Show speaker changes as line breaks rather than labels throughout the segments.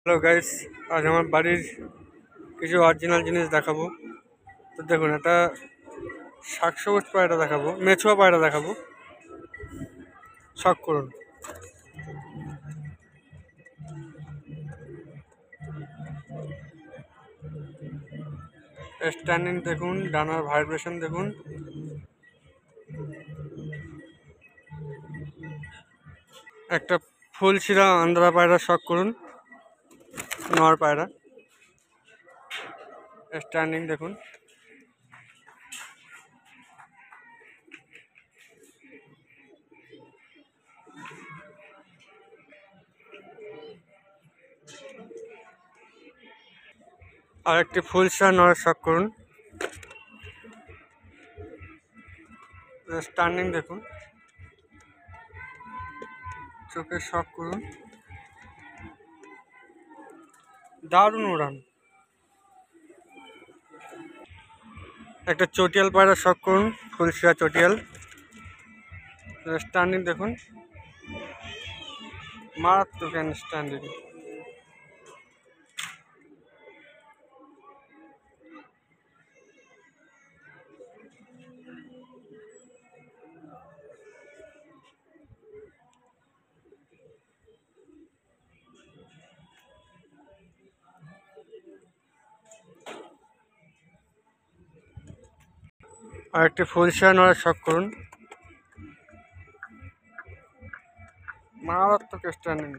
Hello guys, আজ আমার বাড়ির কিছু অরিজিনাল জিনিস দেখাবো। তো দেখুন, একটা শাকসবুজ পায়রা দেখাবো, মেছুয়া পায়রা দেখাবো। শখ করুন। স্ট্যান্ডিং দেখুন, ডানার ভাইব্রেশন দেখুন। একটা ফুলশিরা আন্ধ্রা পায়রা শখ করুন, নর পায়রা। স্ট্যান্ডিং দেখুন। আর একটি ফুলশিরা নরের শখ করুন। স্ট্যান্ডিং দেখুন। চোখের শখ করুন। দারুণ উড়ান। একটা চটিয়াল পায়রা শখ করুন, ফুলশিরা চটিয়াল। স্ট্যান্ডিং দেখুন, মারাত্মক স্ট্যান্ডিং। আর একটি ফুলশিরা নড়ার শখ করুন, মারাত্মক স্ট্যান্ডিং।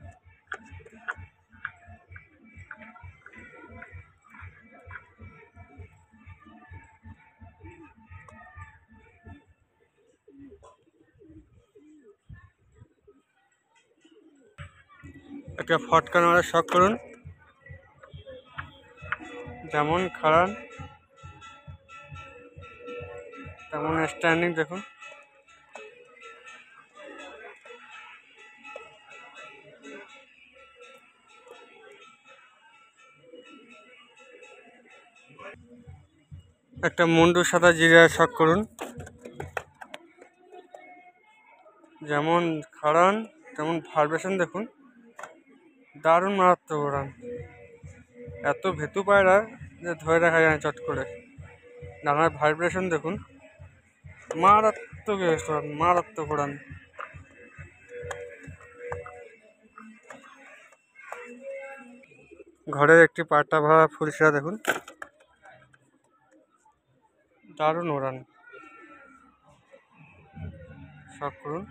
একটা ফটকা নড়ার শখ করুন, যেমন খাড়ান তেমন স্ট্যান্ডিং দেখুন। একটা মুন্ডু সাদা জিরার শখ করুন, যেমন খাড়ান তেমন ভাইব্রেশন দেখুন। দারুণ মারাত্মক ওড়ান। এত ভেতু পায়রা যে ধরে রাখা যায় না চট করে। ডানার ভাইব্রেশন দেখুন, মারাত্মক ওড়ান, মারাত্মক ওড়ান। ঘরের একটি পাটা ভরা ফুলশিরা দেখুন, দারুণ ওড়ান। শখ করুন।